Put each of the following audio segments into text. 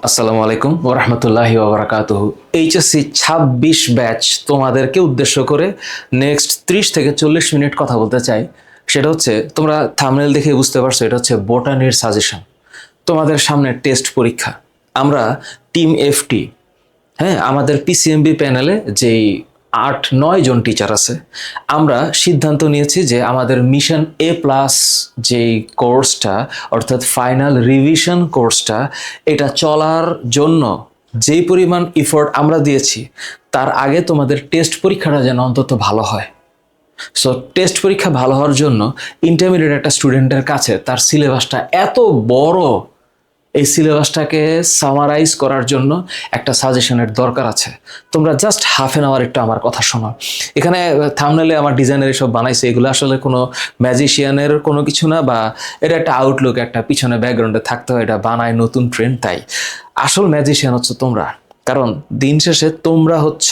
আসসালামু আলাইকুম ওয়া রাহমাতুল্লাহি ওয়া বারাকাতুহু। এইচএসসি ২৬ ব্যাচ তোমাদেরকে উদ্দেশ্য করে নেক্সট ৩০ থেকে ৪০ মিনিট কথা বলতে চাই। সেটা হচ্ছে, তোমরা থাম্বনেল দেখে বুঝতে পারছো এটা হচ্ছে বোটানির সাজেশন। তোমাদের সামনে টেস্ট পরীক্ষা। আমরা টিম এফটি, হ্যাঁ, আমাদের পিসিএমবি প্যানেলে যেই ৮-৯ জন টিচার আছে, আমরা সিদ্ধান্ত নিয়েছি যে আমাদের মিশন এ প্লাস যেই কোর্সটা, অর্থাৎ ফাইনাল রিভিশন কোর্সটা, এটা চলার জন্য যেই পরিমাণ ইফোর্ট আমরা দিয়েছি, তার আগে তোমাদের টেস্ট পরীক্ষাটা যেন অন্তত ভালো হয়। সো টেস্ট পরীক্ষা ভালো হওয়ার জন্য ইন্টারমিডিয়েট একটা স্টুডেন্টের কাছে তার সিলেবাসটা এত বড়, এই সিলেবাসটাকে সামারাইজ করার জন্য একটা সাজেশনের দরকার আছে। তোমরা জাস্ট হাফ অ্যান আওয়ার একটু আমার কথা শোনো। এখানে থাম্বনেলে আমার ডিজাইনের এসব বানাইছে, এগুলো আসলে কোনো ম্যাজিশিয়ানের কোনো কিছু না, বা এটা একটা আউটলুক, একটা পিছনে ব্যাকগ্রাউন্ডে থাকতে হয়, এটা বানায় নতুন ট্রেন্ড। তাই আসল ম্যাজিশিয়ান হচ্ছে তোমরা, কারণ দিন শেষে তোমরা হচ্ছ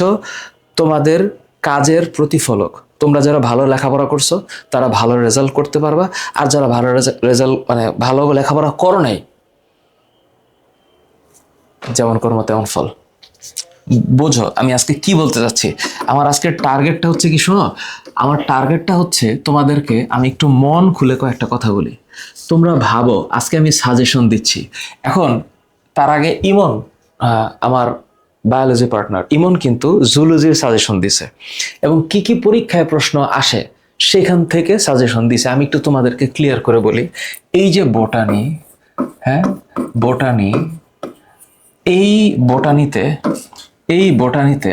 তোমাদের কাজের প্রতিফলক। তোমরা যারা ভালো লেখাপড়া করছো তারা ভালো রেজাল্ট করতে পারবা, আর যারা ভালো রেজাল্ট মানে ভালো লেখাপড়া করো নাই, যেমন কর্ম তেমন ফল। বোঝো আমি আজকে কি বলতে চাচ্ছি। আমার আজকের টার্গেটটা হচ্ছে কি, শোনো, আমার টার্গেটটা হচ্ছে তোমাদেরকে আমি একটু মন খুলে কয়েকটা কথা বলি। তোমরা ভাবো আজকে আমি সাজেশন দিচ্ছি। এখন তার আগে ইমন, আমার বায়োলজি পার্টনার ইমন, কিন্তু জুলজির সাজেশন দিছে এবং কি কি পরীক্ষায় প্রশ্ন আসে সেখান থেকে সাজেশন দিছে। আমি একটু তোমাদেরকে ক্লিয়ার করে বলি। এই যে বোটানি, হ্যাঁ বোটানি, এই বোটানিতে এই বোটানিতে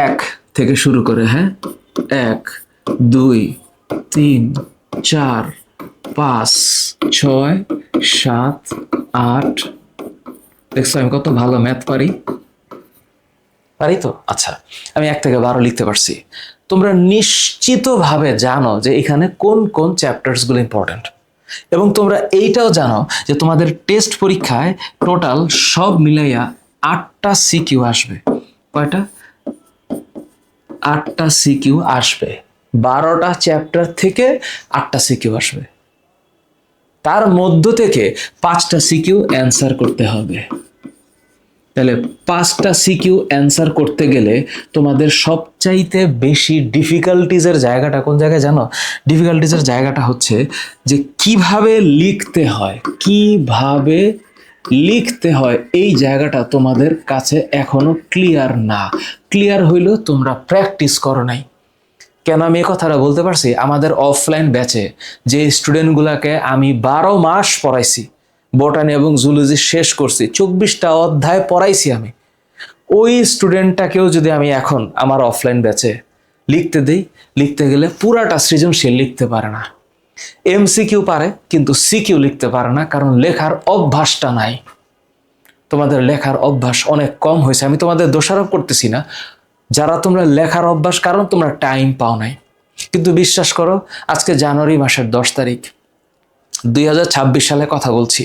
এক থেকে শুরু করে, হ্যাঁ, ১, ২, ৩, ৪, ৫, ৬, ৭, ৮। দেখছো আমি কত ভালো ম্যাথ পারি তো। আচ্ছা, আমি ১ থেকে ১২ লিখতে পারছি। তোমরা নিশ্চিতভাবে জানো যে এখানে কোন কোন চ্যাপ্টার্সগুলো ইম্পর্টেন্ট, এবং তোমরা এইটাও জানো যে তোমাদের টেস্ট পরীক্ষায় টোটাল সব মিলাইয়া ৮টা সিকিউ আসবে। কয়টা? ৮টা সিকিউ আসবে। ১২টা চ্যাপ্টার থেকে ৮টা সিকিউ আসবে। তার মধ্য থেকে 5টা সিকিউ অ্যান্সার করতে হবে। তাহলে 5টা সিকিউ অ্যান্সার করতে গেলে তোমাদের সবচাইতে বেশি ডিফিকাল্টিজের জায়গাটা কোন জায়গায় জানো? ডিফিকাল্টিজের জায়গাটা হচ্ছে যে কিভাবে লিখতে হয়, কিভাবে লিখতে হয়। এই জায়গাটা তোমাদের কাছে এখনো ক্লিয়ার না। ক্লিয়ার হইলেও তোমরা প্র্যাকটিস করো নাই। কেন আমি এই কথাটা বলতে পারছি? আমাদের অফলাইন ব্যাচে যে স্টুডেন্টগুলোকে আমি 12 মাস পড়াইছি, বোটানি এবং জুলজি শেষ করছি, 24টা অধ্যায় পড়াইছি আমি, ওই স্টুডেন্টটাকেও যদি আমি এখন আমার অফলাইন ব্যাচে লিখতে দেই, লিখতে গেলে পুরাটা সৃজনশীল লিখতে পারে না। এমসিকিউ পারে কিন্তু সিকিউ লিখতে পারে না, কারণ লেখার অভ্যাসটা নাই। তোমাদের লেখার অভ্যাস অনেক কম হয়েছে। আমি তোমাদের দোষারোপ করতেছি না, যারা তোমরা লেখার অভ্যাস, কারণ তোমরা টাইম পাও নাই। কিন্তু বিশ্বাস করো, আজকে জানুয়ারি মাসের 10 তারিখ 2026 সালে কথা বলছি।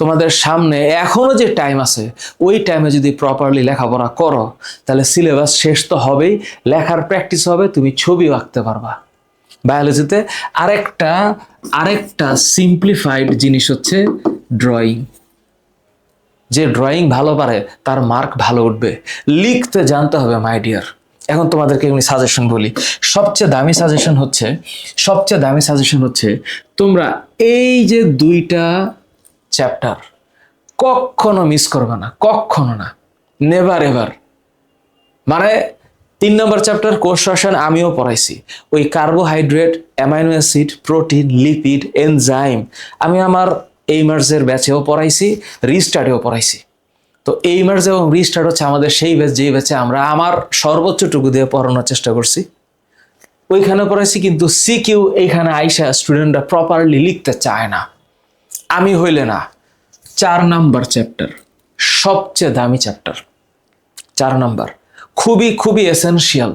তোমাদের সামনে এখনো যে টাইম আছে, ওই টাইমে যদি প্রপারলি লেখাপড়া করো, তাহলে সিলেবাস শেষ তো হবেই, লেখার প্র্যাকটিস হবে, তুমি ছবিও আঁকতে পারবা। বায়োলজিতে আরেকটা সিম্পলিফাইড জিনিস হচ্ছে ড্রয়িং। যে ড্রয়িং ভালো পারে তার মার্ক ভালো উঠবে। লিখতে জানতে হবে মাই ডিয়ার। এখন তোমাদেরকে আমি সাজেশন বলি। সবচেয়ে দামি সাজেশন হচ্ছে তোমরা এই যে 2টা চ্যাপ্টার কখনো মিস করবে না, কখনো না, নেভার এভার। মানে 3 নম্বর চ্যাপ্টার কোষ রসায়ন আমিও পড়াইছি। ওই carbohydrate, amino acid, protein, lipid, enzyme আমি আমার এইমার্সের ব্যাচেও পড়াইছি, রিস্টার্টেও পড়াইছি। তো এইমার্স এবং রিস্টার্ট হচ্ছে আমাদের সেই ব্যাচ, যেই ব্যাচে আমরা আমার সর্বোচ্চটুকু দিয়ে পড়ানোর চেষ্টা করছি। ওইখানে পড়াইছি, কিন্তু সিকিউ এইখানে আইসা স্টুডেন্টরা প্রপারলি লিখতে চায় না। আমি হইলে না। 4 নাম্বার চ্যাপ্টার সবচেয়ে দামি চ্যাপ্টার। 4 নাম্বার খুবই খুবই এসেনশিয়াল।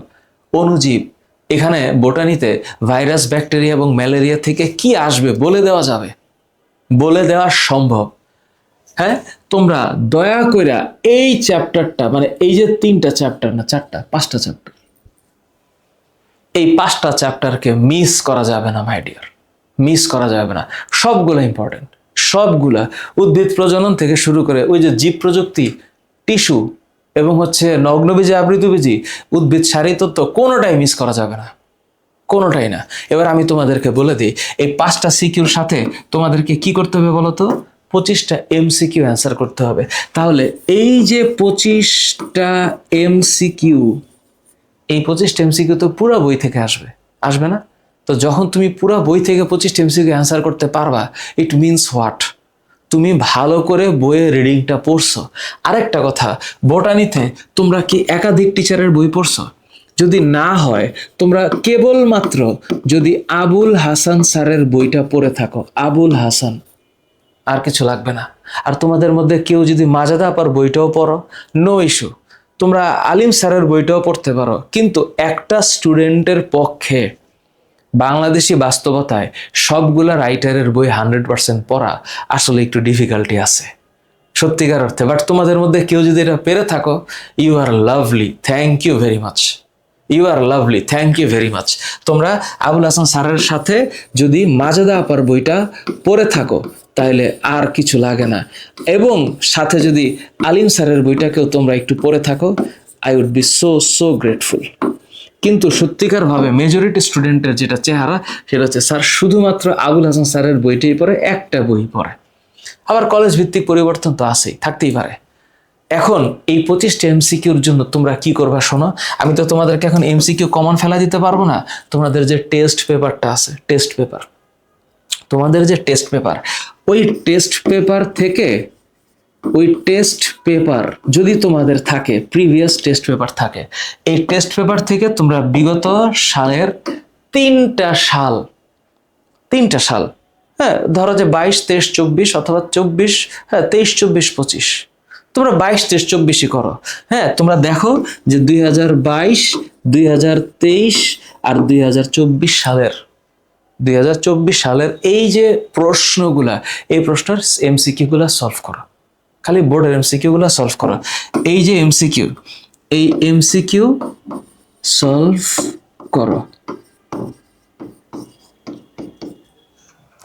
অণুজীব। এখানে বোটানিতে ভাইরাস, ব্যাকটেরিয়া এবং ম্যালেরিয়া থেকে কি আসবে বলে দেওয়া যাবে, বলে দেওয়া সম্ভব। হ্যাঁ, তোমরা দয়া কইরা এই চ্যাপ্টারটা, মানে এই যে 3টা চ্যাপ্টার না 4টা, 5টা চ্যাপ্টার, এই 5টা চ্যাপ্টারকে মিস করা যাবে না মাই ডিয়ার, মিস করা যাবে না। সবগুলো ইম্পর্টেন্ট, সবগুলা উদ্ভিদ প্রজনন থেকে শুরু করে ওই যে জীব প্রযুক্তি, টিস্যু এবং হচ্ছে নগ্নবীজি আবৃতবীজি উদ্ভিদ সারিতত্ত্ব কোনোটাই মিস করা যাবে না, কোনোটাই না। এবার আমি তোমাদেরকে বলে দিই এই 5টা সিকিউর সাথে তোমাদেরকে কি করতে হবে বলো তো? 25টা এমসিকিউ অ্যান্সার করতে হবে। তাহলে এই যে 25টা এমসিকিউ, এই 25টা এমসিকিউ তো পুরো বই থেকে আসবে, আসবে না? তো যখন তুমি পুরো বই থেকে 25টা এমসিকিউ অ্যান্সার করতে পারবা, ইট মিনস হোয়াট? তুমি ভালো করে বইয়ের রিডিংটা পড়ছো। আরেকটা কথা, বোটানিতে তোমরা কি একাধিক টিচারের বই পড়ছো? যদি না হয়, তোমরা কেবলমাত্র যদি আবুল হাসান স্যারের বইটা পড়ে থাকো, আবুল হাসান, আর কিছু লাগবে না। আর তোমাদের মধ্যে কেউ যদি মাজেদা আপার বইটাও পড়ো, নো ইস্যু, তোমরা আলিম স্যারের বইটাও পড়তে পারো। কিন্তু একটা স্টুডেন্টের পক্ষে বাংলাদেশি বাস্তবতায় সবগুলা রাইটারের বই 100% পড়া আসলে একটু ডিফিকাল্টি আছে সত্যিকার অর্থে। বাট তোমাদের মধ্যে কেউ যদি এটা পেরে থাকো, you are lovely, thank you very much, you are lovely, thank you very much. তোমরা আবুল হাসান স্যারের সাথে যদি মাজেদা আপার বইটা পড়ে থাকো তাহলে আর কিছু লাগে না, এবং সাথে যদি আলিম স্যারের বইটাকেও তোমরা একটু পড়ে থাকো, I would be so so grateful. কিন্তু সত্যিকারভাবে মেজরিটি স্টুডেন্টের যেটা চেহারা সেটা হচ্ছে স্যার শুধুমাত্র আবুল হাসান স্যারের বইটাই পড়ে, একটা বই পড়ে। আবার কলেজ ভিত্তিক পরিবর্তন তো আছেই, থাকতেই পারে। এখন এই 25টা এমসিকিউর জন্য তোমরা কি করবা শোনো। আমি তো তোমাদেরকে এখন এমসিকিউ কমন ফেলা দিতে পারবো না। তোমাদের যে টেস্ট পেপারটা আছে, টেস্ট পেপার, তোমাদের যে টেস্ট পেপার, ওই টেস্ট পেপার থেকে, ওই টেস্ট পেপার যদি তোমাদের থাকে, প্রিভিয়াস টেস্ট পেপার থাকে, এই টেস্ট পেপার থেকে তোমরা বিগত সালের তিনটা সাল, হ্যাঁ ধরো যে 22, 23, 24 অথবা 24, হ্যাঁ 23, 24, 25, তোমরা 22, 23, 24ই করো। হ্যাঁ তোমরা দেখো যে 2022, 2023 আর 2024 সালের এই যে প্রশ্নগুলা, এই প্রশ্নের এমসিকিউ গুলা সলভ করো। খালি বোর্ডের এমসিকিউ গুলা সলভ করো। এই যে এমসিকিউ, এই এমসিকিউ সলভ করো।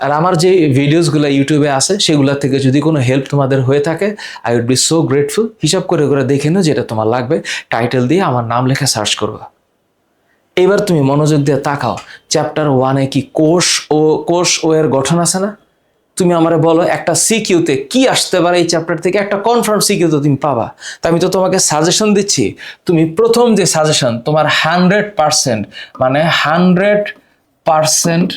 আর আমার যে ভিডিওসগুলো ইউটিউবে আছে সেগুলো থেকে যদি কোনো হেল্প তোমাদের হয়ে থাকে, I would be so grateful. হিসাব করে করে দেখে নাও যেটা তোমার লাগবে, টাইটেল দিয়ে আমার নাম লেখা সার্চ করবা। এবার তুমি মনোযোগ দিয়ে তাকাও, চ্যাপ্টার 1-এ কি কোষ ও এর গঠন আছে না? তুমি আমারে বলো একটা সিকিউতে কি আসতে পারে এই চ্যাপ্টার থেকে, একটা কনফার্ম সিকিউ তো তুমি পাবা। তা আমি তো তোমাকে সাজেশন দিচ্ছি, তুমি প্রথম যে সাজেশন তোমার 100%, মানে 100%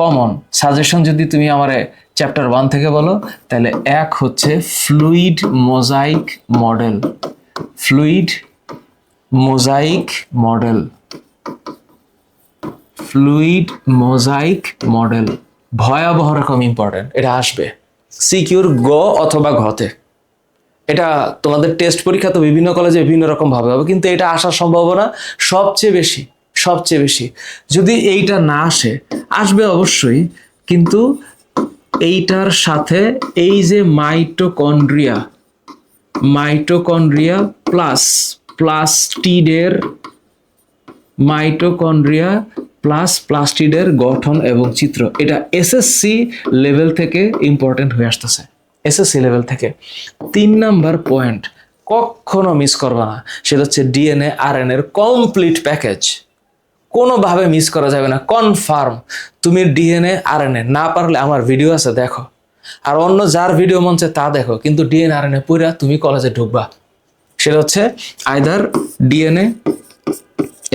কমন সাজেশন যদি তুমি আমারে চ্যাপ্টার 1 থেকে বলো, তাহলে এক হচ্ছে fluid mosaic model, fluid mosaic model, fluid mosaic model ভয়াবহ রকম ইম্পর্টেন্ট। এটা আসবে সিকিউর গ অথবা ঘতে। এটা তোমাদের টেস্ট পরীক্ষা তো বিভিন্ন কলেজে বিভিন্ন রকম ভাবে হবে, কিন্তু এটা আসার সম্ভাবনা সবচেয়ে বেশি। যদি এইটা না আসবে অবশ্যই, কিন্তু এইটার সাথে এই যে মাইটোকন্ড্রিয়া প্লাস্টিডের গঠন এবং চিত্র, এটা এসএসসি লেভেল থেকে ইম্পর্টেন্ট হয়ে আসতেছে, এসএসসি লেভেল থেকে। 3 নাম্বার পয়েন্ট কখনো মিস করবা না, সেটা হচ্ছে ডিএনএ আরএনএ এর কমপ্লিট প্যাকেজ। কোনোভাবে মিস করা যাবে না, কনফার্ম। তুমি ডিএনএ আরএনএ না পারলে আমার ভিডিও আছে দেখো, আর অন্য যার ভিডিও মঞ্চে তা দেখো, কিন্তু ডিএনএ আরএনএ পড়া তুমি কলেজে ঢুকবা। সেটা হচ্ছে আইদার ডিএনএ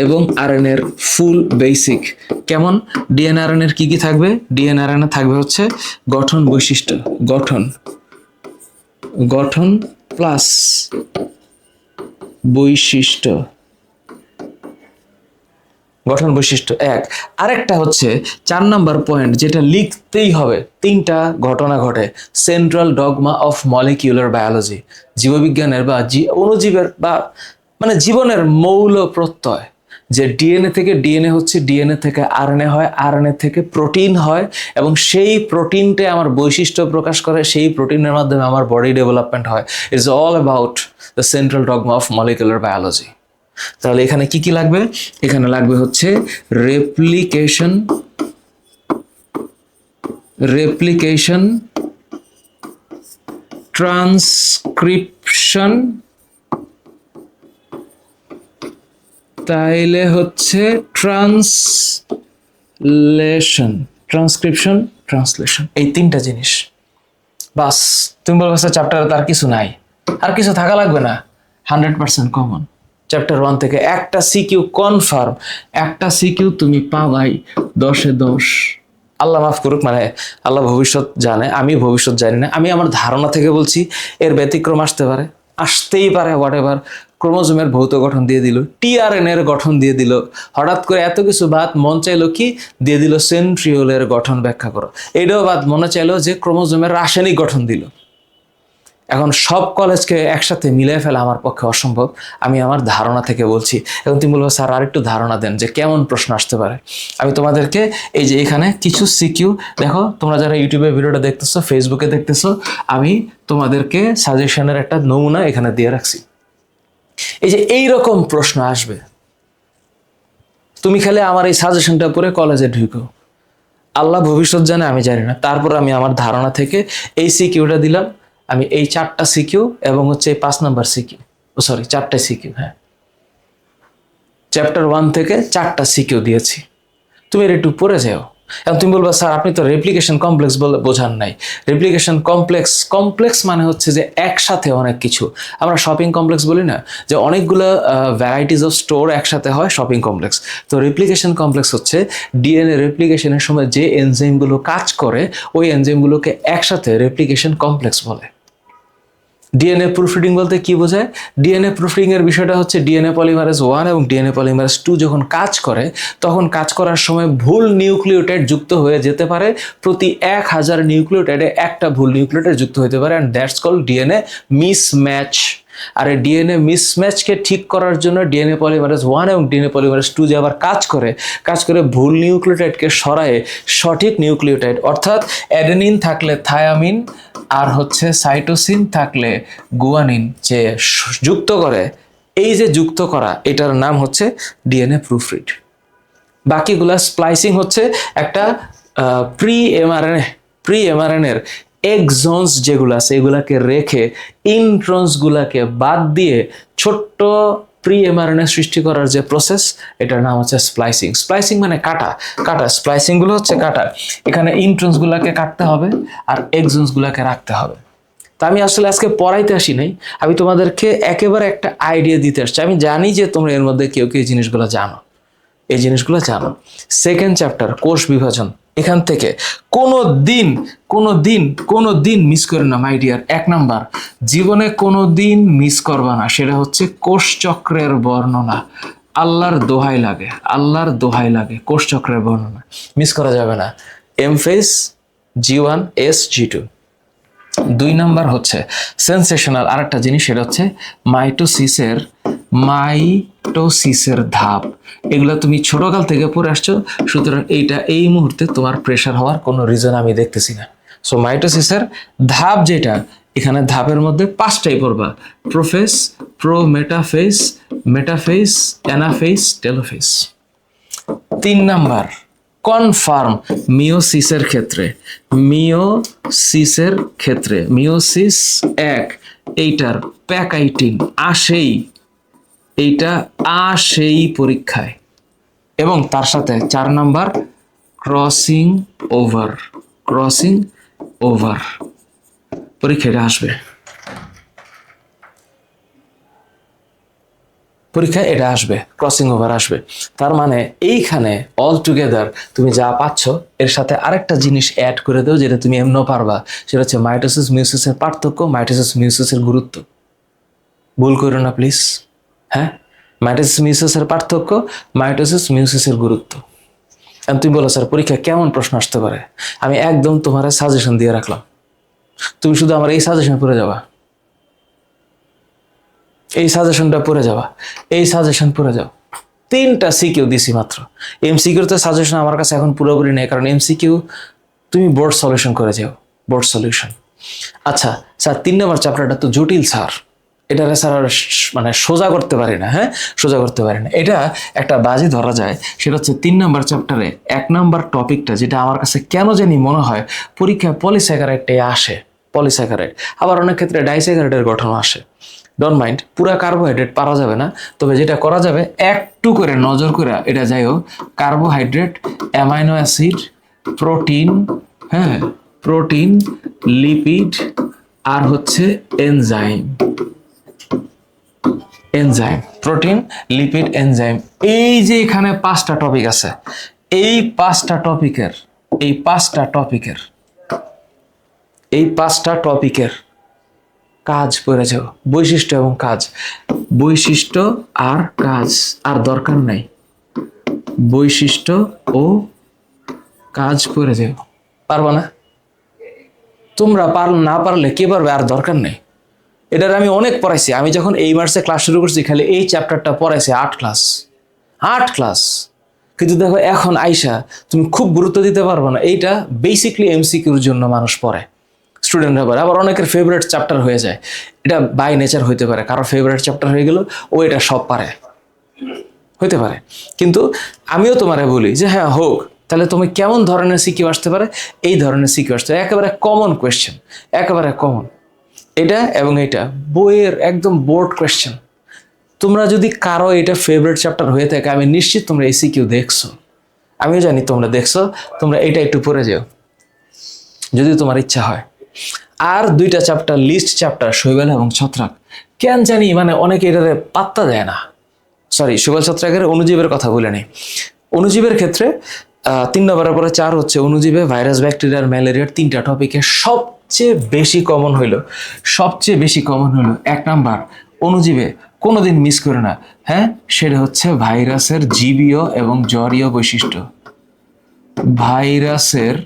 এবং আরএনএ এর ফুল বেসিক। কেমন? ডিএনএ আরএনএ এর কি থাকবে? ডিএনএ আরএনএ থাকবে হচ্ছে গঠন বৈশিষ্ট্য, গঠন প্লাস বৈশিষ্ট্য, গঠন বৈশিষ্ট্য এক। আরেকটা হচ্ছে 4 নাম্বার পয়েন্ট, যেটা লিখতেই হবে। 3টা ঘটনা ঘটে, central dogma of molecular biology, জীববিজ্ঞানের বা অণুজীবের বা মানে জীবনের মৌল প্রত্যয়, যে ডিএনএ থেকে ডিএনএ হচ্ছে, ডিএনএ থেকে আরএনএ হয়, আরএনএ থেকে প্রোটিন হয়, এবং সেই প্রোটিনটা আমার বৈশিষ্ট্য প্রকাশ করে, সেই প্রোটিনের মাধ্যমে আমার বডি ডেভেলপমেন্ট হয়। It's all about the central dogma of molecular biology. তাহলে এখানে কি লাগবে? এখানে লাগবে হচ্ছে রেপ্লিকেশন, ট্রান্সক্রিপশন, তাইলে হচ্ছে ট্রান্সলেশন, ট্রান্সক্রিপশন, ট্রান্সলেশন, এই তিনটা জিনিস। বাস, তুমি বলবো স্যার চ্যাপ্টারে তার কিছু নাই, আর কিছু থাকা লাগবে না, 100% কমন। চ্যাপ্টার 1 থেকে একটা সিকিউ কনফার্ম, একটা সিকিউ তুমি পাবাই 10-এ 10। আল্লাহ মাফ করুক, মানে আল্লাহ ভবিষ্যৎ জানে, আমি ভবিষ্যৎ জানি না, আমি আমার ধারণা থেকে বলছি। এর ব্যতিক্রম আসতে পারে, আসতেই পারে, হোয়াট এভার। ক্রোমোজোমের ভৌত গঠন দিয়ে দিল, টিআরএনএ এর গঠন দিয়ে দিল, হঠাৎ করে এত কিছু বাদ মন চাইলো কি দিয়ে দিল সেন্ট্রিওলের গঠন ব্যাখ্যা করো, এটাও বাদ মনে চাইলো যে ক্রোমোজোমের রাসায়নিক গঠন দিল। এখন সব কলেজকে একসাথে মিলিয়ে ফেলা আমার পক্ষে অসম্ভব, আমি আমার ধারণা থেকে বলছি। এখন তুমি বলবো স্যার আর একটু ধারণা দেন যে কেমন প্রশ্ন আসতে পারে। আমি তোমাদেরকে এই যে এখানে কিছু সিকিউ, দেখো তোমরা যারা ইউটিউবে ভিডিওটা দেখতেছো, ফেসবুকে দেখতেছো, আমি তোমাদেরকে সাজেশনের একটা নমুনা এখানে দিয়ে রাখছি। এই যে এইরকম প্রশ্ন আসবে, তুমি খালি আমার এই সাজেশনটা পড়ে কলেজে ঢুকো। আল্লাহ ভবিষ্যৎ জানে, আমি জানি না, তারপর আমি আমার ধারণা থেকে এই সিকিউটা দিলাম। আমি এই 4টা সিকিউ এবং হচ্ছে এই 5 নাম্বার সিকিউ, সরি 4টা সিকিউ, হ্যাঁ, চ্যাপ্টার 1 থেকে 4টা সিকিউ দিয়েছি। তুমি এর একটু পড়ে যাও। এখন তুমি বলবা স্যার আপনি তো রেপ্লিকেশন কমপ্লেক্স বলে বোঝান নাই। রেপ্লিকেশন কমপ্লেক্স, কমপ্লেক্স মানে হচ্ছে যে একসাথে অনেক কিছু। আমরা শপিং কমপ্লেক্স বলি না, যে অনেকগুলো ভ্যারাইটিস অফ স্টোর একসাথে হয়, শপিং কমপ্লেক্স। তো রেপ্লিকেশন কমপ্লেক্স হচ্ছে ডিএনএ রেপ্লিকেশনের সময় যে এনজাইমগুলো কাজ করে, ওই এনজাইমগুলোকে একসাথে রেপ্লিকেশন কমপ্লেক্স বলে। ডিএনএ প্রুফরিডিং বলতে কি বোঝায়? ডিএনএ প্রুফরিডিং এর বিষয়টা হচ্ছে ডিএনএ পলিমারেজ 1 এবং ডিএনএ পলিমারেজ 2 যখন কাজ করে, তখন কাজ করার সময় ভুল নিউক্লিওটাইড যুক্ত হয়ে যেতে পারে। প্রতি 1000 নিউক্লিওটাইডে একটা ভুল নিউক্লিওটাইড যুক্ত হতে পারে, and that's called DNA mismatch. আর এই ডিএনএ মিসম্যাচকে ঠিক করার জন্য ডিএনএ পলিমারেজ 1 এবং ডিএনএ পলিমারেজ 2 যে আবার কাজ করে ভুল নিউক্লিওটাইডকে সরায়ে সঠিক নিউক্লিওটাইড, অর্থাৎ অ্যাডেনিন থাকলে থায়ামিন আর হচ্ছে সাইটোসিন থাকলে গুয়ানিন যে যুক্ত করে, এই যে যুক্ত করা, এটার নাম হচ্ছে ডিএনএ প্রুফরিড। বাকিগুলা স্প্লাইসিং হচ্ছে একটা প্রি এমআরএনএর এক্সনস যেগুলো আছে এগুলাকে রেখে ইন্ট্রনসগুলাকে বাদ দিয়ে ছোট্ট প্রি এমআরএনএ সৃষ্টি করার যে প্রসেস, এটার নাম হচ্ছে স্প্লাইসিং। স্প্লাইসিং মানে কাটা, স্প্লাইসিং গুলো হচ্ছে কাটা। এখানে ইন্ট্রনসগুলাকে কাটতে হবে আর এক্সনসগুলাকে রাখতে হবে। তা আমি আসলে আজকে পড়াইতে আসি নাই, আমি তোমাদেরকে একেবারে একটা আইডিয়া দিতে আসছি। আমি জানি যে তোমরা এর মধ্যে কেউ কেউ এই জিনিসগুলো জানো, এই জিনিসগুলো জানো। সেকেন্ড চ্যাপ্টার কোষ বিভাজন, এখান থেকে কোনো দিন মিস করে না মাই ডিয়ার। 1 নাম্বার, জীবনে কোনো দিন মিস করবা না, সেটা হচ্ছে কোষ চক্রের বর্ণনা। আল্লাহর দোহাই লাগে কোষ চক্রের বর্ণনা মিস করা যাবে না। M phase G1 S G2। 2 number হচ্ছে সেন্সেশনাল আরেকটা জিনিস, সেটা হচ্ছে মাইটোসিসের ধাপ। এগুলো তুমি ছোটকাল থেকে পড়ে আসছো, সুতরাং এইটা এই মুহূর্তে তোমার প্রেশার হওয়ার কোনো রিজন আমি দেখতেছি না। সো মাইটোসিসের ধাপ যেটা, এখানে ধাপের মধ্যে 5টাই পড়বা: prophase, metaphase, anaphase, telophase. 3 number confirm মিওসিসের ক্ষেত্রে মিওসিস 1 এইটার প্যাকাইটিন আসেই পরীক্ষায়, এবং তার সাথে 4 নাম্বার ক্রসিং ওভার পরীক্ষায় আসবে, পরীক্ষায় এটা আসবে, ক্রসিং ওভার আসবে। তার মানে এইখানে অল টুগেদার তুমি যা পাচ্ছ এর সাথে আরেকটা জিনিস অ্যাড করে দাও, যেটা তুমি এমনও পারবা, সেটা হচ্ছে মাইটোসিস মিওসিসের পার্থক্য, মাইটোসিস মিওসিসের গুরুত্ব। ভুল করো না প্লিজ, হ্যাঁ, মাইটোসিস মিওসিসের পার্থক্য, মাইটোসিস মিওসিসের গুরুত্ব। আর তুমি বলো স্যার পরীক্ষা কেমন প্রশ্ন আসতে পারে, আমি একদম তোমার সাজেশন দিয়ে রাখলাম, তুমি শুধু আমার এই সাজেশন পড়ে যাবা, এই সাজেশনটা পড়ে যাও। 3টা সিকিউ দিছি মাত্র। এমসিকিউর তো সাজেশন আমার কাছে এখন পুরোপুরি নেই, কারণ এমসিকিউ তুমি বোর্ড সলিউশন করে যাও, বোর্ড সলিউশন। আচ্ছা স্যার 3 নম্বর চ্যাপ্টারটা তো জটিল স্যার, এটারে স্যার মানে সোজা করতে পারি না, হ্যাঁ সোজা করতে পারি না। এটা একটা বাজি ধরা যায়, সেটা হচ্ছে 3 নাম্বার চ্যাপ্টারে 1 নাম্বার টপিকটা, যেটা আমার কাছে কেন জানি মনে হয় পরীক্ষায় পলিস্যাকারাইডে আসে, পলিস্যাকারাইড, আবার অনেক ক্ষেত্রে ডাইস্যাকারাইডের গঠন আসে। ডোন্ট মাইন্ড, পুরা কার্বোহাইড্রেট পারা যাবে না, তবে যেটা করা যাবে একটু করে নজর করে, এটা যাই হোক, কার্বোহাইড্রেট, অ্যামাইনো অ্যাসিড, প্রোটিন, হ্যাঁ প্রোটিন, লিপিড, আর হচ্ছে enzyme, enzyme, protein, lipid, enzyme. এই যে এখানে 5টা টপিক আছে, এই 5টা টপিকের এই 5টা টপিকের এই 5টা টপিকের কাজ পড়ে যাও, বৈশিষ্ট্য এবং কাজ, বৈশিষ্ট্য আর কাজ, আর দরকার নাই, বৈশিষ্ট্য ও কাজ করে যাও। পারবা না তোমরা, না পারলে কে পারবে, আর দরকার নেই। এটার আমি অনেক পড়াইছি, আমি যখন এই মার্চে ক্লাস শুরু করছি খালি এই চ্যাপ্টারটা পড়াইছি 8 ক্লাস। কিন্তু দেখো এখন আইসা তুমি খুব গুরুত্ব দিতে পারবে না। এইটা বেসিকলি এমসিকিউর জন্য মানুষ পড়ে, স্টুডেন্টরা পড়ে। আবার অনেকের ফেভারিট চ্যাপ্টার হয়ে যায়, এটা বাই নেচার হইতে পারে, কারো ফেভারিট চ্যাপ্টার হয়ে গেল ও এটা সব পারে, হইতে পারে। কিন্তু আমিও তোমারে বলি যে হ্যাঁ হোক, তাহলে তুমি কেমন ধরনের সিকিউ আসতে পারে, এই ধরনের সিকিউ আসতে পারে, একেবারে কমন কোয়েশ্চেন, একেবারে কমন। এটা এবং এটা বইয়ের একদম বোর্ড কোয়েশ্চেন। তোমরা যদি কারো এটা ফেভারিট চ্যাপ্টার হয়ে থাকে, আমি নিশ্চিত তোমরা এই সিকিউ দেখছো, আমিও জানি তোমরা দেখছো, তোমরা এটা একটু পড়ে যাও যদি তোমার ইচ্ছা হয়। আর 2টা চ্যাপ্টার, লিস্ট চ্যাপ্টার, শৈবাল এবং ছত্রাক, কেন জানি মানে অনেকে এটারে পাত্তা দেয় না। সরি, শৈবাল ছত্রাকের অণুজীবের কথা বলে নেই। অণুজীবের ক্ষেত্রে 3 নম্বরের পরে 4 হচ্ছে অণুজীবে ভাইরাস, ব্যাকটেরিয়ার, ম্যালেরিয়ার 3টা টপিকে সবচেয়ে বেশি কমন হইল, 1 নাম্বার অণুজীবে, কোনোদিন মিস করে না, হ্যাঁ সেটা হচ্ছে ভাইরাসের জীবীয় এবং জ্বরীয় বৈশিষ্ট্য, ভাইরাসের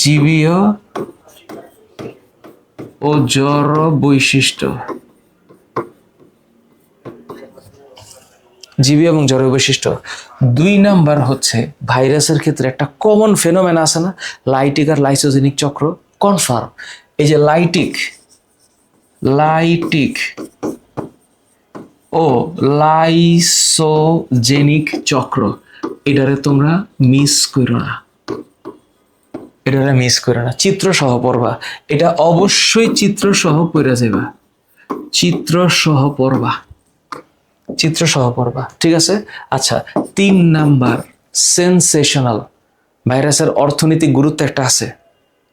জীবীয় ও জ্বর বৈশিষ্ট্য, জীবী এবং জড় বৈশিষ্ট্য। 2 নাম্বার হচ্ছে ভাইরাসের ক্ষেত্রে একটা কমন ফেনোমেনা আছে না, লাইটিক আর লাইসোজেনিক চক্র, কনফার্ম। এই যে লাইটিক ও লাইসোজেনিক চক্র, এটারে তোমরা মিস করো না, চিত্র সহ পড়বা, এটা অবশ্যই চিত্র সহ পড়ে যাবা, চিত্র সহ পড়বা, ঠিক আছে। আচ্ছা, 3 নাম্বার সেন্সেশনাল, ভাইরাসের অর্থনৈতিক গুরুত্ব একটা আছে,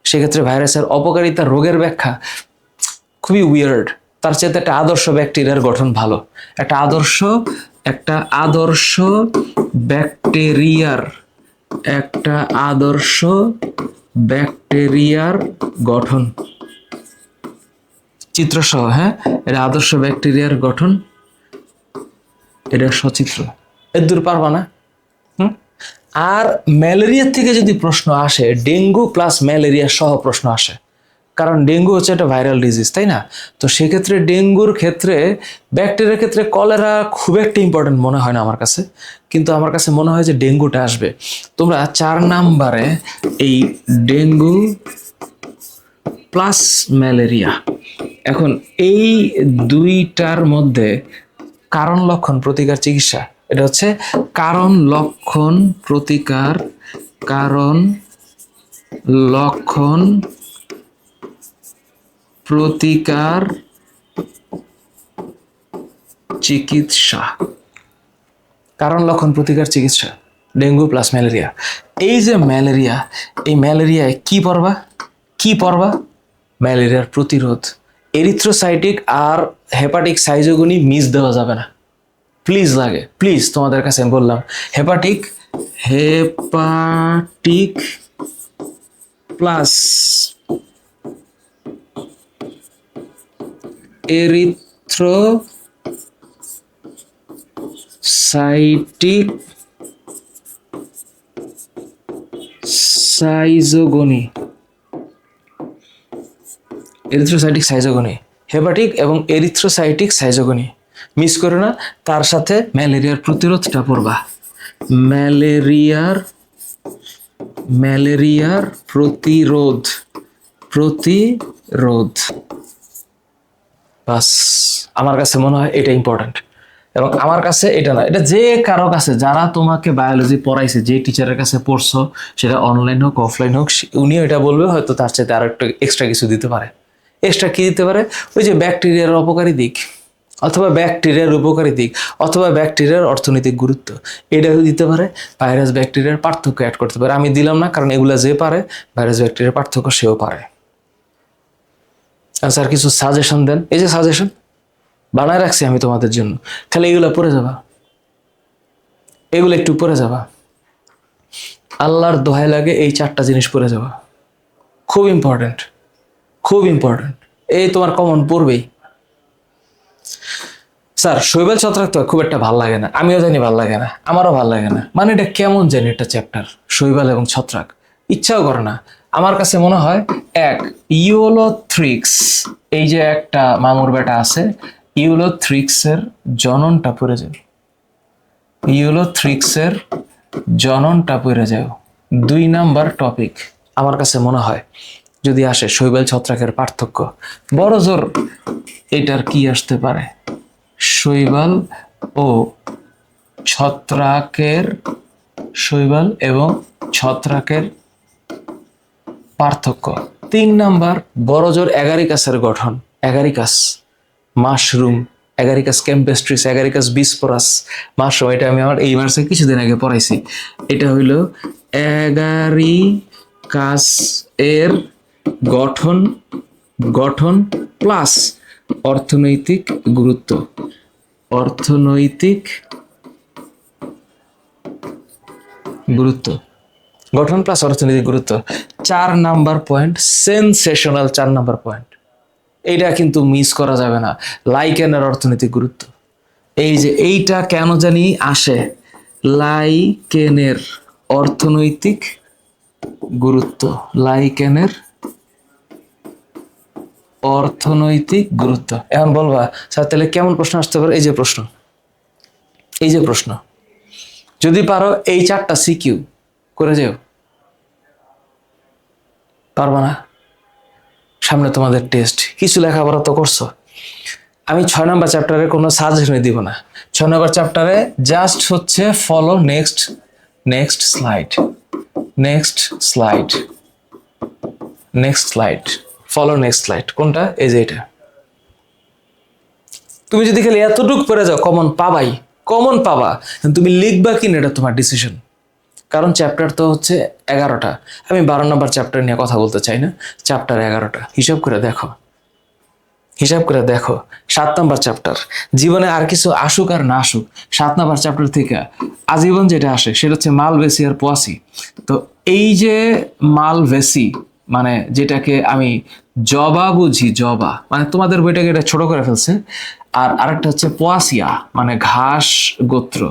সেক্ষেত্রে ভাইরাসের অপকারিতা, রোগের ব্যাখ্যা, খুবই উইয়ার্ড। তার চেয়ে একটা আদর্শ ব্যাকটেরিয়ার গঠন ভালো, একটা আদর্শ ব্যাকটেরিয়ার গঠন, চিত্র সহ, হ্যাঁ এটা আদর্শ ব্যাকটেরিয়ার গঠন, এটা সচিত্র। এর দূর পারবা না। আর ম্যালেরিয়ার থেকে যদি প্রশ্ন আসে, ডেঙ্গু প্লাস ম্যালেরিয়া সহ প্রশ্ন আসে, কারণ ডেঙ্গু হচ্ছে একটা ভাইরাল ডিজিজ, তাই না? তো সেক্ষেত্রে ডেঙ্গুর ক্ষেত্রে, ব্যাকটেরিয়ার ক্ষেত্রে কলেরা খুব একটা ইম্পর্টেন্ট মনে হয় না আমার কাছে, কিন্তু আমার কাছে মনে হয় যে ডেঙ্গুটা আসবে। তোমরা 4 নাম্বারে এই ডেঙ্গু প্লাস ম্যালেরিয়া, এখন এই 2টার মধ্যে কারণ লক্ষণ প্রতিকার চিকিৎসা, এটা হচ্ছে কারণ লক্ষণ প্রতিকার চিকিৎসা, কারণ লক্ষণ প্রতিকার চিকিৎসা, ডেঙ্গু প্লাস ম্যালেরিয়া। এই যে ম্যালেরিয়া, এই ম্যালেরিয়ায় কি পড়বা, ম্যালেরিয়ার প্রতিরোধ, এরিথ্রোসাইটিক আর হেপাটিক সাইজোগনি মিস দেওয়া যাবে না, প্লিজ তোমাদের কাছে আমি বললাম, hepatic plus erythrocytic schizogony, hepatic এবং এরিথ্রোসাইটিক সাইজোগনি মিস করো না। তার সাথে ম্যালেরিয়ার প্রতিরোধটা পড়বা, ম্যালেরিয়ার প্রতিরোধ, বাস, আমার কাছে মনে হয় এটা ইম্পর্ট্যান্ট। এবং আমার কাছে এটা না, এটা যে কারো কাছে, যারা তোমাকে বায়োলজি পড়াইছে, যে টিচারের কাছে পড়ছো, সেটা অনলাইন হোক অফলাইন হোক, উনিও এটা বলবে, হয়তো তার চাইতে আরো একটু এক্সট্রা কিছু দিতে পারে। এক্সট্রা কি দিতে পারে? ওই যে ব্যাকটেরিয়ার অপকারী দিক, অথবা ব্যাকটেরিয়ার উপকারী দিক, অথবা ব্যাকটেরিয়ার অর্থনৈতিক গুরুত্ব, এটাও দিতে পারে। ভাইরাস ব্যাকটেরিয়ার পার্থক্য অ্যাড করতে পারে। আমি দিলাম না, কারণ এগুলা যে পারে ভাইরাস ব্যাকটেরিয়ার পার্থক্য সেও পারে। আর স্যার কিছু সাজেশন দেন। এই যে সাজেশন বানায় রাখছি আমি তোমাদের জন্য, খালি এগুলো পড়ে যাবা, এগুলো একটু পড়ে যাবা, আল্লাহর দোহাই লাগে এই 4টা জিনিস পড়ে যাবা। খুব ইম্পর্টেন্ট, খুব ইম্পর্টেন্ট। এই তোমার কমন পড়বেই। স্যার শৈবাল ছত্রাক তো খুব একটা ভাল লাগে না, আমিও জানি ভাল লাগে না, আমারও ভাল লাগে না, মানে এটা কেমন জানি একটা চ্যাপ্টার, শৈবাল এবং ছত্রাক, ইচ্ছাও করে না। আমার কাছে মনে হয় এক ইউলোথ্রিক্স, এই যে একটা মামুর বেটা আছে, ইউলোথ্রিক্সের জননটা পড়ে যাও, ইউলোথ্রিক্সের জননটা পড়ে যাও। 2 নাম্বার টপিক আমার কাছে মনে হয় যদি আসে শৈবাল ছত্রাকের পার্থক্য, বড় জোর এটার কি আসতে পারে, শৈবাল ও ছত্রাকের, শৈবাল এবং ছত্রাকের পার্থক্য। 3 নাম্বার বড় জোর অ্যাগারিকাসের গঠন, Agaricus, mushroom, Agaricus campestris, Agaricus bisporus, mushroom. এটা আমি আমার এই মাসে কিছুদিন আগে পড়াইছি। এটা হইল অ্যাগারিকাস এর গঠন, গঠন প্লাস অর্থনৈতিক গুরুত্ব, অর্থনৈতিক গুরুত্ব, গঠন প্লাস অর্থনৈতিক গুরুত্ব। 4 number point sensational, 4 number point, এইটা কিন্তু মিস করা যাবে না, লাইকেনের অর্থনৈতিক গুরুত্ব। এই যে এইটা কেন জানি আসে, লাইকেনের অর্থনৈতিক গুরুত্ব, লাইকেনের অর্থনৈতিক গুরুত্ব। এখন বলবা স্যার তাহলে কেমন প্রশ্ন আসতে পারে? এই যে প্রশ্ন, এই যে প্রশ্ন, যদি পারো এই 4টা সিকিউ করে যাও। পারবা না? সামনে তোমাদের টেস্ট, কিছু লেখাপড়া তো করছো। আমি 6 নাম্বার চ্যাপ্টারে কোনো সাজেশনই দিব না। 6 নাম্বার চ্যাপ্টারে জাস্ট হচ্ছে follow next, next slide, next slide, next slide, follow next slide. কোনটা? এই যে এটা। তুমি যদি খালি এতটুকু পড়ে যাও, কমন পাবাই, কমন পাবা। তুমি লিখবা কিনা এটা তোমার ডিসিশন, কারণ চ্যাপ্টার তো হচ্ছে 11টা। আমি 12 নম্বর চ্যাপ্টার নিয়ে কথা বলতে চাই না, চ্যাপ্টার 11টা, হিসাব করে দেখো, হিসাব করে দেখো। 7 নম্বর চ্যাপ্টার, জীবনে আর কিছু আসুক আর না আসুক, 7 নম্বর চ্যাপ্টার থেকে আজীবন যেটা আসে সেটা হচ্ছে মালভেসি আর পোয়াসি। তো এই যে মালভেসি মানে যেটাকে আমি জবা বুঝি, জবা মানে তোমাদের বইটাকে এটা ছোট করে ফেলছে, আর আরেকটা হচ্ছে পোয়াসিয়া মানে ঘাস গোত্র।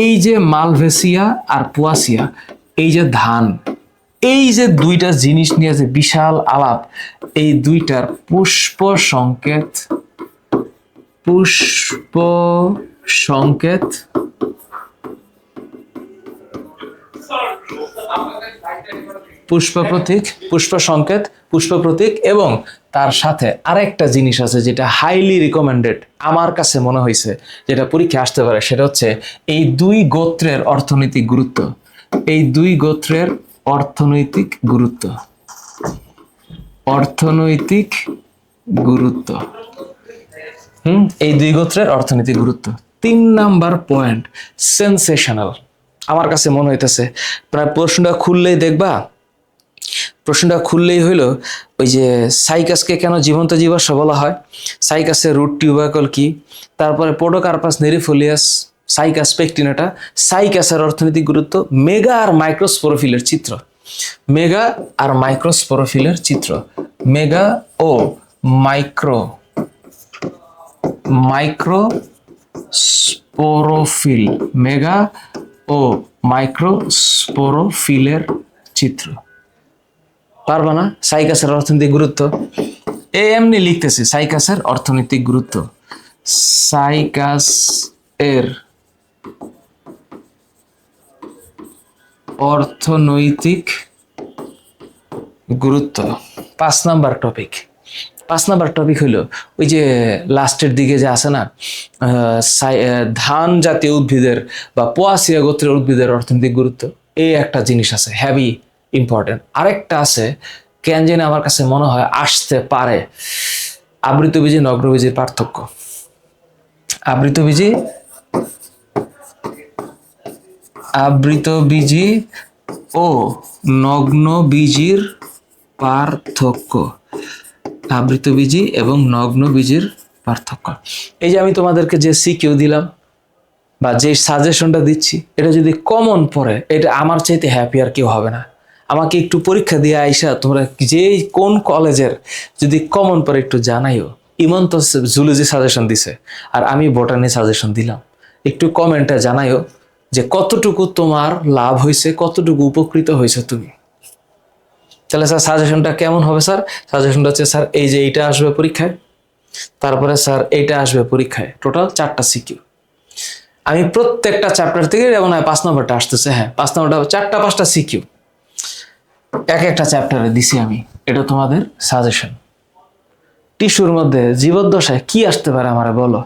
এই যে মালভেসিয়া আর পোয়াসিয়া, এই যে ধান, এই যে 2টা জিনিস নিয়ে যে বিশাল আলাপ, এই 2টার পুষ্প সংকেত, পুষ্প সংকেত, পুষ্প প্রতীক, পুষ্প সংকেত, পুষ্প প্রতীক, এবং তার সাথে আরেকটা জিনিস আছে যেটা হাইলি রিকমেন্ডেড, আমার কাছে মনে হয়েছে যেটা পরীক্ষা আসতে পারে, সেটা হচ্ছে এই 2 গোত্রের অর্থনৈতিক গুরুত্ব, এই 2 গোত্রের অর্থনৈতিক গুরুত্ব, অর্থনৈতিক গুরুত্ব। এই 2 গোত্রের অর্থনৈতিক গুরুত্ব। 3 নাম্বার পয়েন্ট সেনসেশনাল, আমার কাছে মনে হইতেছে প্রায় প্রশ্নটা খুললেই দেখবা, প্রশ্নটা খুললেই হইলো ওই যে সাইকাসকে কেন জীবন্ত জীবাশ্ম বলা হয়, সাইকাসের রুট টিউবাকল কি, তারপরে পোডোকার্পাস নেরিফোলিয়াস, সাইকাস পেকটিনাটা, সাইকাসের অর্থনৈতিক গুরুত্ব, মেগা আর মাইক্রোস্পোরোফিলের চিত্র, মেগা আর মাইক্রোস্পোরোফিলের চিত্র, মেগা ও মাইক্রো, মাইক্রোস্পোরোফিল, মেগা ও মাইক্রোস্পোরোফিলের চিত্র। পারবা না? সাইকাসের অর্থনৈতিক গুরুত্ব এমনি লিখতেছি, সাইকাসের অর্থনৈতিক গুরুত্ব, সাইকাস এর অর্থনৈতিক গুরুত্ব। 5 নাম্বার টপিক, 5 নাম্বার টপিক হইলো ওই যে লাস্টের দিকে যে আছে না, ধান জাতীয় উদ্ভিদের বা পোয়াসিয়া গোত্রের উদ্ভিদের অর্থনৈতিক গুরুত্ব, এই একটা জিনিস আছে হেভি ইম্পর্টেন্ট। আরেকটা আছে কেন জানি আমার কাছে মনে হয় আসতে পারে, আবৃতবীজি নগ্নবীজির পার্থক্য। আবৃতবীজি ও নগ্নবীজির পার্থক্য, আবৃতবীজি এবং নগ্নবীজির পার্থক্য। এই যে আমি তোমাদেরকে যে সিকিউ দিলাম বা যে সাজেশনটা দিচ্ছি, এটা যদি কমন পড়ে, এটা আমার চাইতে হ্যাপি আর কেউ হবে না। আমাকে একটু পরীক্ষা দিয়ে আইসা তোমরা যে কোন কলেজের যদি কমন পড়ে একটু জানাইও। ইমন তো জুলজি সাজেশন দিছে আর আমি বোটানি সাজেশন দিলাম, একটু কমেন্টে জানাইও যে কতটুকু তোমার লাভ হয়েছে, কতটুকু উপকৃত হয়েছে তুমি। তাহলে স্যার সাজেশনটা কেমন হবে? স্যার সাজেশনটা হচ্ছে স্যার এই যে এইটা আসবে পরীক্ষায়, তারপরে স্যার এইটা আসবে পরীক্ষায়, টোটাল 4টা সিকিউ। আমি প্রত্যেকটা চ্যাপ্টার থেকে যেমন 5 নম্বরটা আসতেছে, হ্যাঁ 5 নম্বরটা 4টা 5টা সিকিউ এক একটা চ্যাপ্টারে দিছি আমি। এটা তোমাদের সাজেশন। টিস্যুর মধ্যে জীবদ্দশায় কি আসতে পারে আমারে বলো?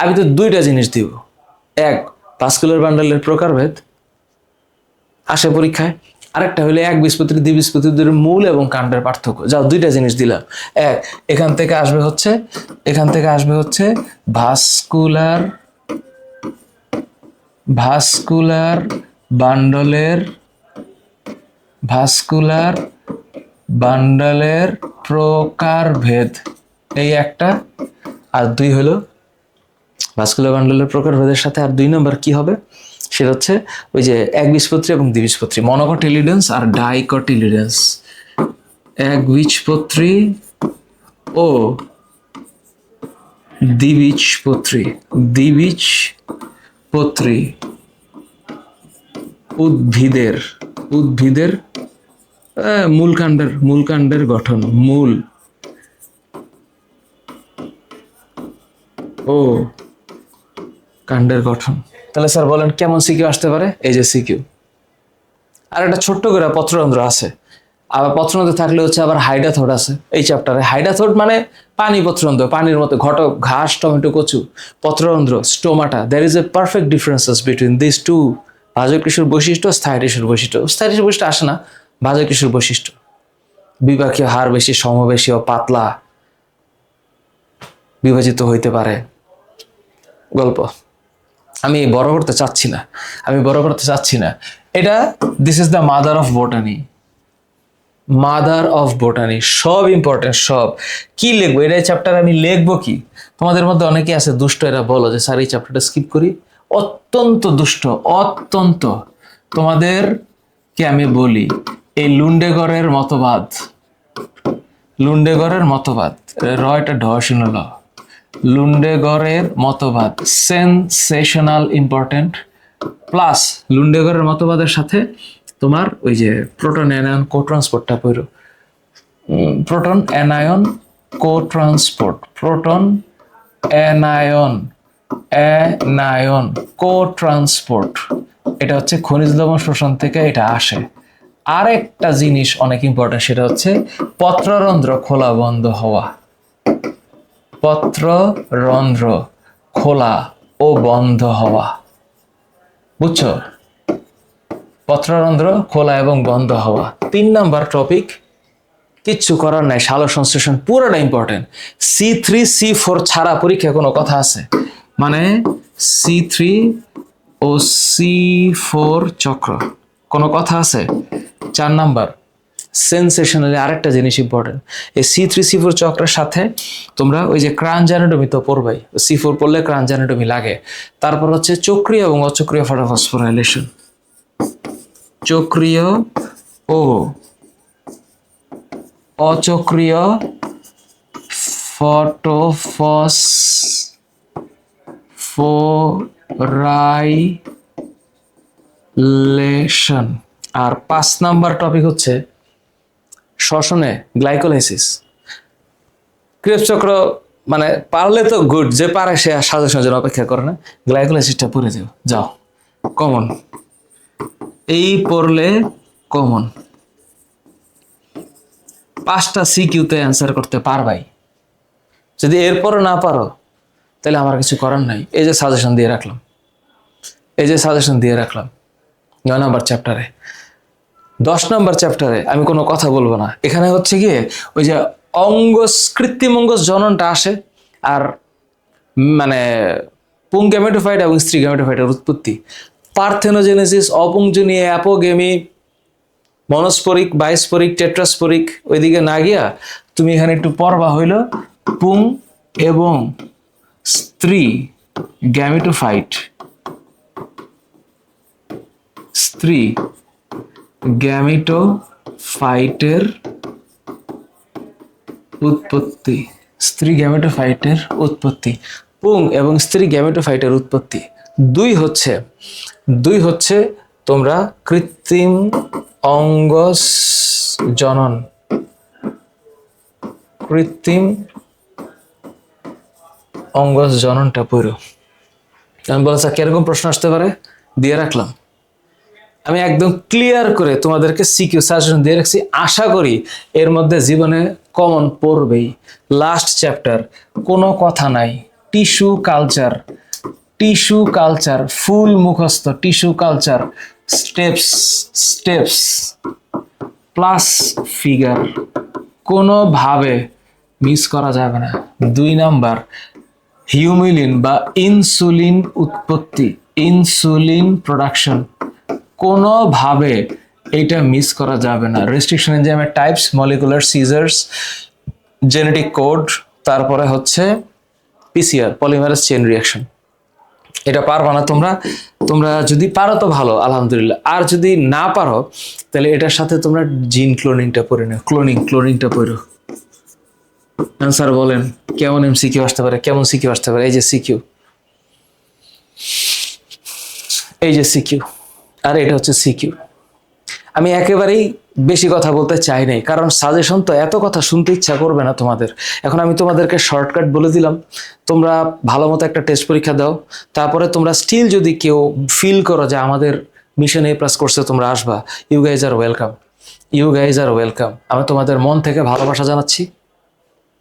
আমি তো 2টা জিনিস দিব। এক, ভাস্কুলার বান্ডালের প্রকারভেদ আসে পরীক্ষায়। আরেকটা হলো একবীজপত্রী দ্বিবীজপত্রীদের মূল এবং কাণ্ডের পার্থক্য। যাও 2টা জিনিস দিলাম। এক, এখান থেকে আসবে হচ্ছে ভাস্কুলার বান্ডলের প্রকারভেদ, এই একটা। আর 2 হলো ভাস্কুলার বান্ডলের প্রকারভেদের সাথে আর 2 নম্বর কি হবে, সেটা হচ্ছে ওই যে একবীজপত্রী এবং দ্বিবীজপত্রী, মনোকটিলিডেন্স আর ডাইকটিলিডেন্স। একবীজপত্রী ও দ্বিবীজপত্রী উদ্ভিদের মূলকাণ্ডের গঠন, মূল ও কাণ্ডের গঠন। তাহলে স্যার বলেন কেমন সিকিউ আসতে পারে? এই যে সিকিউ। আর একটা ছোট্ট করে পত্ররন্ধ্র আছে, আবার পত্ররন্ধ্র থাকলে হচ্ছে আবার হাইডাথোড আছে এই চ্যাপ্টারে। হাইডাথোড মানে পানি পত্ররন্ধ্র, পানির মতো ঘটক, ঘাস, টমেটো, কচু। পত্ররন্ধ্র, stomata, there is a perfect differences between this two. ভাজক টিস্যুর বৈশিষ্ট্য, স্থায়ী টিস্যুর বৈশিষ্ট্য। স্থায়ী টিস্যুর বৈশিষ্ট্য আসে না, ভাজক টিস্যুর বৈশিষ্ট্য। বিপাকীয় হার বেশি, সমবেশী ও পাতলা বিভাজিত হইতে পারে। গল্প আমি বড় করতে চাচ্ছি না। এটা this is the mother of botany. সব ইম্পর্টেন্ট, সব। কি লিখবো এটা চ্যাপ্টার আমি লিখবো কি? তোমাদের মধ্যে অনেকে আছে দুষ্ট, এরা বলো যে স্যার এই চ্যাপ্টারটা স্কিপ করি। অত্যন্ত দুষ্ট, অত্যন্ত। তোমাদেরকে আমি বলি এই লুন্ডেগড়ের মতবাদ এটা ঢ লুন্ডেগড়ের মতবাদ সেনসেশনাল ইম্পর্টেন্ট। প্লাস লুন্ডেগড়ের মতবাদের সাথে তোমার ওই যে প্রোটন অ্যানায়ন কোট্রান্সপোর্টটা পড়ো। প্রোটন অ্যানায়ন কোট্রান্সপোর্ট, এটা হচ্ছে খনিজ লবণ শোষণ থেকে এটা আসে। আরেকটা জিনিস অনেক ইম্পর্টেন্ট, সেটা হচ্ছে পত্ররন্ধ্র খোলা বন্ধ হওয়া। পত্ররন্ধ্র খোলা ও বন্ধ হওয়া, বুঝছো? পত্ররন্ধ্র খোলা এবং বন্ধ হওয়া 3 নাম্বার টপিক। কিচ্ছু করার নাই, সালোক সংশ্লেষণ পুরোটা ইম্পর্টেন্ট। C3 C4 ছাড়া পরীক্ষায় কোনো কথা আছে? মানে C3 ও C4 চক্র কোনো কথা আছে? 4 নাম্বার সেন্সেশনালি আরেকটা জিনিস ইম্পর্টেন্ট, এই C3 C4 চক্রের সাথে তোমরা ওই যে ক্রাঞ্জানোটমি তো পড়বাই। C4 পড়লে ক্রাঞ্জানোটমি লাগে। তারপর হচ্ছে চক্রীয় এবং অচক্রীয় ফটোফসফোরাইলেশন। চক্রীয় ও অচক্রীয় ফটোফসফোরাইলেশন। আর 5 নাম্বার টপিক হচ্ছে শ্বসনে গ্লাইকোলাইসিস। ক্রেবস চক্র মানে পারলে তো গুড, যে পারে সে সাজেশনের জন্য অপেক্ষা করে না। গ্লাইকোলাইসিসটা পড়ে যাও কমন, এই পড়লে কমন। 5টা সিকিউতে অ্যান্সার করতে পারবাই। যদি এরপরও না পারো তাহলে আমার কিছু করার নাই। এই যে সাজেশন দিয়ে রাখলাম, 9 নম্বর চ্যাপ্টারে। 10 নম্বর চ্যাপ্টারে আমি কোনো কথা বলবো না। এখানে হচ্ছে গিয়ে ওই যে কৃত্রিম অঙ্গজ জননটা আসে, আর মানে পুং গ্যামেটোফাইট এবং স্ত্রী গ্যামেটোফাইটের উৎপত্তি, পার্থেনোজেনেসিস, অপুংজনী, অ্যাপোগেমি, মনোস্পোরিক, বাইস্পোরিক, টেট্রাস্পোরিক, ওইদিকে না গিয়া তুমি এখানে একটু পড়বা হইল পুং এবং স্ত্রী গ্যামেটোফাইট, স্ত্রী গ্যামেটোফাইটের উৎপত্তি, স্ত্রী গ্যামেটোফাইটের উৎপত্তি, পুং এবং স্ত্রী গ্যামেটোফাইটের উৎপত্তি। দুই হচ্ছে তোমরা কৃত্রিম অঙ্গজ জনন, কৃত্রিম অঙ্গজ জননটা পড়ো। আমি বলছি কিরকম প্রশ্ন আসতে পারে দিয়ে রাখলাম। আমি একদম ক্লিয়ার করে তোমাদেরকে সিকিউ সাজেশন দিয়ে রাখছি, আশা করি এর মধ্যে জীবনে কমন পড়বেই। লাস্ট চ্যাপ্টার, কোনো কথা নাই, টিস্যু কালচার ফুল মুখস্থ, tissue culture, steps plus figure, কোনোভাবে মিস করা যাবে না। 2 নাম্বার, হিউমিলিন বা ইনসুলিন উৎপত্তি, ইনসুলিন প্রোডাকশন, কোনোভাবে এটা মিস করা যাবে না। রেস্ট্রিকশন এনজাইমের types, molecular scissors, genetic code, তারপরে হচ্ছে পিসিআর, পলিমারেজ চেইন রিঅ্যাকশন। এটা পারবা না তোমরা যদি পারো তো ভালো, আলহামদুলিল্লাহ। আর যদি না পারো তাহলে এটার সাথে তোমরা জিন ক্লোনিংটা পড়ে নাও, ক্লোনিংটা পড়ো। অ্যান্সার বলেন, কেমন এমসিকিউ আসতে পারে, কেমন সিকিউ আসতে পারে? এই যে সিকিউ, আর এটা হচ্ছে সিকিউ। আমি একেবারেই বেশি কথা বলতে চাই নাই, কারণ সাজেশন তো এত কথা শুনতে ইচ্ছা করবে না তোমাদের। এখন আমি তোমাদেরকে শর্টকাট বলে দিলাম, তোমরা ভালো মতো একটা টেস্ট পরীক্ষা দাও। তারপরে তোমরা স্টিল যদি কেউ ফিল করো যে আমাদের মিশন A+ কোর্সে তোমরা আসবা, ইউ গাইজ আর ওয়েলকাম। আমি তোমাদের মন থেকে ভালোবাসা জানাচ্ছি।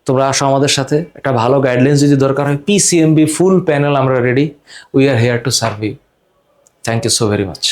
তোমরা আসো আমাদের সাথে, একটা ভালো গাইডলাইন্স যদি দরকার হয়, PCMB ফুল প্যানেল আমরা ready, we are here to serve you. Thank you so very much.